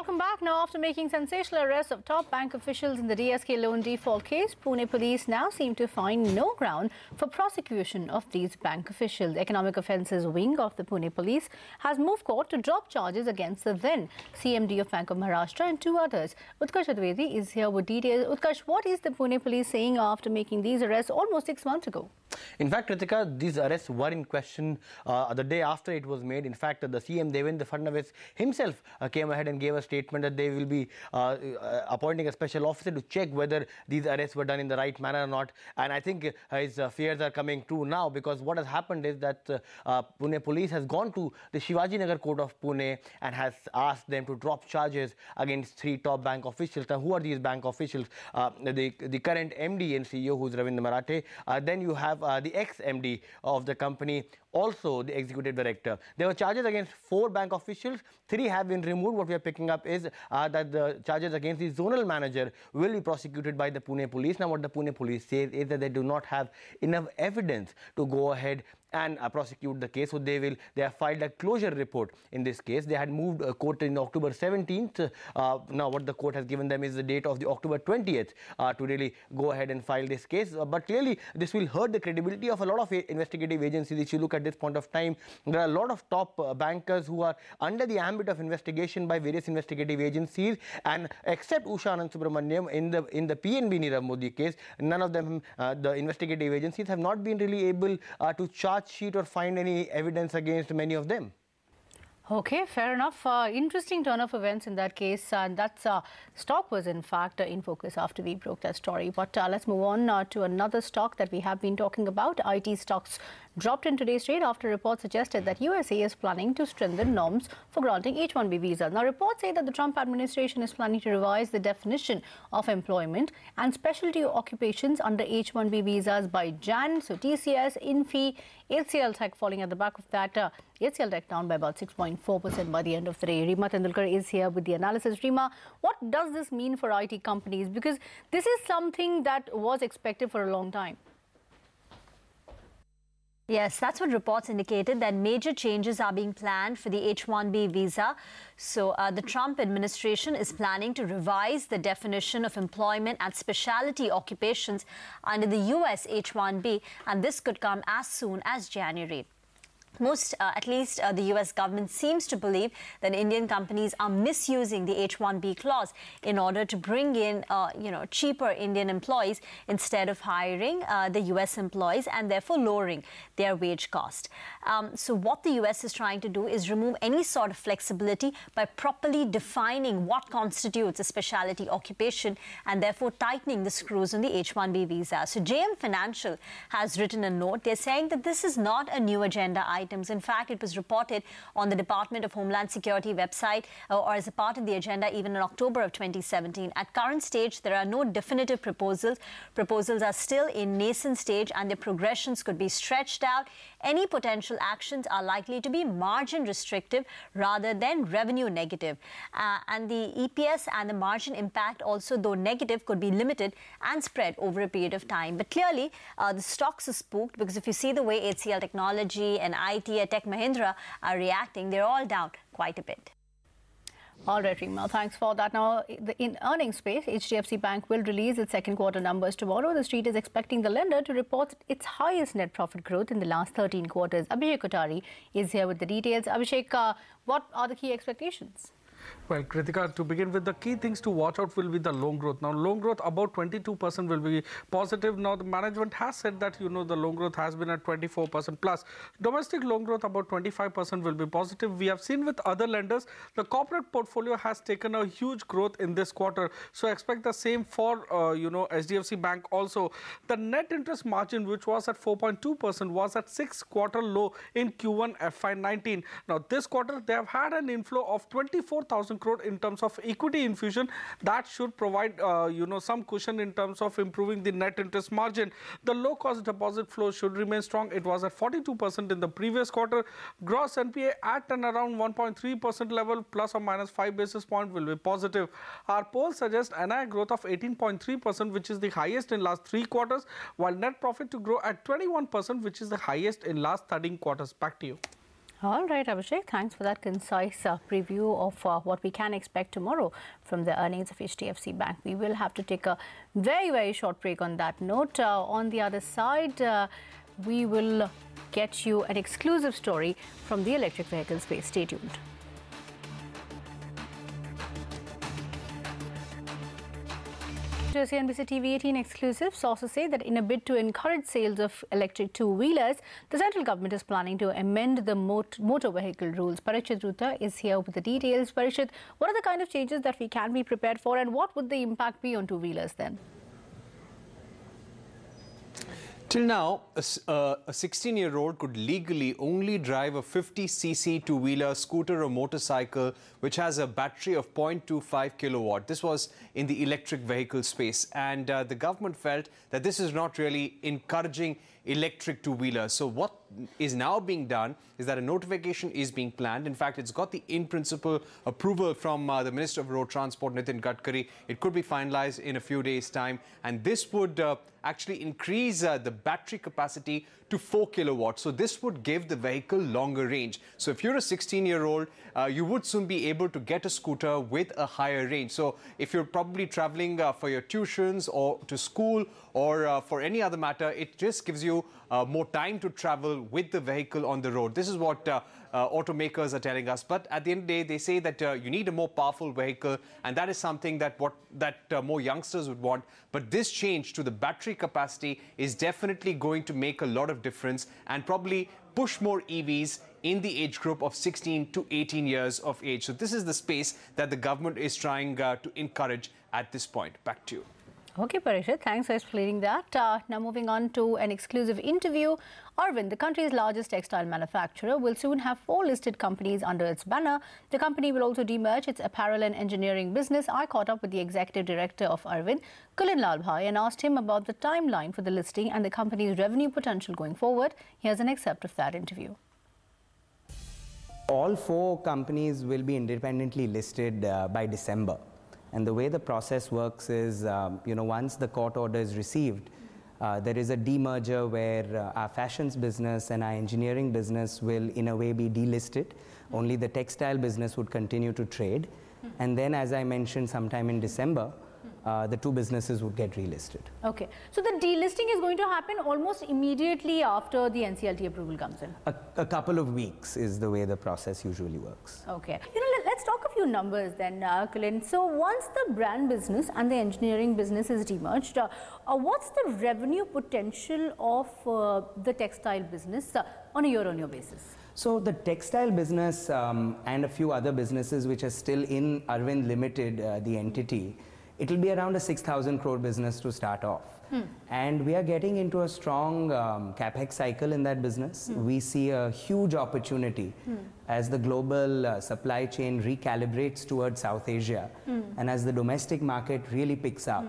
Welcome back. Now, after making sensational arrests of top bank officials in the DSK loan default case, Pune police now seem to find no ground for prosecution of these bank officials. Economic Offences Wing of the Pune police has moved court to drop charges against the then CMD of Bank of Maharashtra and two others. Utkarsh Advedi is here with details. Utkarsh, what is the Pune police saying after making these arrests almost 6 months ago? In fact, Ritika, these arrests were in question the day after it was made. In fact, the CM Devendra Fadnavis himself came ahead and gave a statement that they will be appointing a special officer to check whether these arrests were done in the right manner or not. And I think his fears are coming true now, because what has happened is that Pune police has gone to the Shivaji Nagar court of Pune and has asked them to drop charges against 3 top bank officials. Now, who are these bank officials? The current MD and CEO, who is Ravindra Marathe. Then you have the ex-MD of the company, also the executive director. There were charges against 4 bank officials. 3 have been removed. What we are picking up is that the charges against the zonal manager will be prosecuted by the Pune police. Now, what the Pune police says is that they do not have enough evidence to go ahead and prosecute the case. So they have filed a closure report in this case. They had moved court in October 17th. Now what the court has given them is the date of the October 20th to really go ahead and file this case. But clearly this will hurt the credibility of a lot of investigative agencies. If you look at this point of time, there are a lot of top bankers who are under the ambit of investigation by various investigative agencies, and except Usha Anand Subramaniam in the PNB Nirav Modi case, none of them, the investigative agencies, have not been really able to charge sheet or find any evidence against many of them. Okay, fair enough. Interesting turn of events in that case, and that stock was in fact in focus after we broke that story. But let's move on to another stock that we have been talking about. IT stocks dropped in today's trade after reports suggested that USA is planning to strengthen norms for granting H-1B visas. Now, reports say that the Trump administration is planning to revise the definition of employment and specialty occupations under H-1B visas by Jan. So TCS, Infy, HCL Tech falling at the back of that. HCL Tech down by about 6.4% by the end of the day. Reema Tendulkar is here with the analysis. Reema, what does this mean for IT companies? Because this is something that was expected for a long time. Yes, that's what reports indicated, that major changes are being planned for the H-1B visa. So the Trump administration is planning to revise the definition of employment and specialty occupations under the US H-1B, and this could come as soon as January. At least the US government seems to believe that Indian companies are misusing the H-1B clause in order to bring in, cheaper Indian employees instead of hiring the US employees, and therefore lowering their wage cost. So what the US is trying to do is remove any sort of flexibility by properly defining what constitutes a specialty occupation, and therefore tightening the screws on the H-1B visa. So JM Financial has written a note. They're saying that this is not a new agenda item. In fact, it was reported on the Department of Homeland Security website or as a part of the agenda even in October of 2017. At current stage, there are no definitive proposals. Proposals are still in nascent stage, and their progressions could be stretched out. Any potential actions are likely to be margin restrictive rather than revenue negative. And the EPS and the margin impact also, though negative, could be limited and spread over a period of time. But clearly, the stocks are spooked, because if you see the way HCL Technology and IT at Tech Mahindra are reacting, they're all down quite a bit. All right, Reema, thanks for that. Now, in earnings space, HDFC Bank will release its second quarter numbers tomorrow. The street is expecting the lender to report its highest net profit growth in the last 13 quarters. Abhishek Kothari is here with the details. Abhishek, what are the key expectations? Well, Kritika, to begin with, the key things to watch out will be the loan growth. Now, loan growth about 22% will be positive. Now, the management has said that, the loan growth has been at 24% plus. Domestic loan growth about 25% will be positive. We have seen with other lenders, the corporate portfolio has taken a huge growth in this quarter. So, expect the same for, HDFC Bank also. The net interest margin, which was at 4.2%, was at 6-quarter low in Q1 FY19. Now, this quarter, they have had an inflow of 24,000 crore in terms of equity infusion. That should provide some cushion in terms of improving the net interest margin. The low cost deposit flow should remain strong. It was at 42% in the previous quarter. Gross NPA at and around 1.3% level, plus or minus 5 basis points, will be positive. Our poll suggests NII growth of 18.3%, which is the highest in last 3 quarters, while net profit to grow at 21%, which is the highest in last 13 quarters. Back to you. All right, Abhishek, thanks for that concise preview of what we can expect tomorrow from the earnings of HDFC Bank. We will have to take a very, very short break on that note. On the other side, we will get you an exclusive story from the electric vehicle space. Stay tuned. CNBC TV 18 exclusive sources say that in a bid to encourage sales of electric two-wheelers, the central government is planning to amend the motor vehicle rules. Parishit Ruta is here with the details. Parishit, what are the kind of changes that we can be prepared for, and what would the impact be on two-wheelers then? Till now, a 16-year-old could legally only drive a 50cc two-wheeler, scooter or motorcycle which has a battery of 0.25 kilowatt. This was in the electric vehicle space, and the government felt that this is not really encouraging electric two-wheelers. So what is now being done is that a notification is being planned. In fact, it's got the in-principle approval from the Minister of Road Transport, Nitin Gadkari. It could be finalized in a few days' time, and this would actually increase the battery capacity to 4 kilowatts. So this would give the vehicle longer range. So if you're a 16-year-old, you would soon be able to get a scooter with a higher range. So if you're probably traveling for your tuitions or to school or for any other matter, it just gives you more time to travel with the vehicle on the road. This is what automakers are telling us. But at the end of the day, they say that you need a more powerful vehicle, and that is something that more youngsters would want. But this change to the battery capacity is definitely going to make a lot of difference and probably push more EVs in the age group of 16 to 18 years of age. So this is the space that the government is trying to encourage at this point. Back to you. Okay, Parishit, thanks for explaining that. Now moving on to an exclusive interview. Arvind, the country's largest textile manufacturer, will soon have 4 listed companies under its banner. The company will also demerge its apparel and engineering business. I caught up with the executive director of Arvind, Kulin Lalbhai, and asked him about the timeline for the listing and the company's revenue potential going forward. Here's an excerpt of that interview. All 4 companies will be independently listed by December. And the way the process works is, once the court order is received, there is a demerger where our fashions business and our engineering business will in a way be delisted. Only the textile business would continue to trade. And then, as I mentioned, sometime in December, the 2 businesses would get relisted. Okay. So the delisting is going to happen almost immediately after the NCLT approval comes in? A couple of weeks is the way the process usually works. Okay. Let's talk a few numbers then, Kulin. So once the brand business and the engineering business is demerged, what's the revenue potential of the textile business on a year-on-year basis? So the textile business and a few other businesses which are still in Arvind Limited, the entity, it will be around a 6,000 crore business to start off. And we are getting into a strong capex cycle in that business. We see a huge opportunity as the global supply chain recalibrates towards South Asia and as the domestic market really picks up.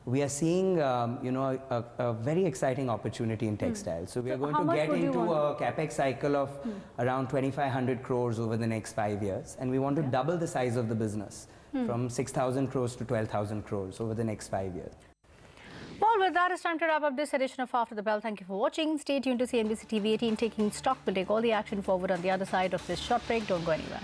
We are seeing, a very exciting opportunity in textiles. So we are going to get into a capex cycle of around 2,500 crores over the next 5 years. And we want to double the size of the business from 6,000 crores to 12,000 crores over the next 5 years. Well, with that, it's time to wrap up this edition of After the Bell. Thank you for watching. Stay tuned to CNBC TV 18. Taking stock will take all the action forward on the other side of this short break. Don't go anywhere.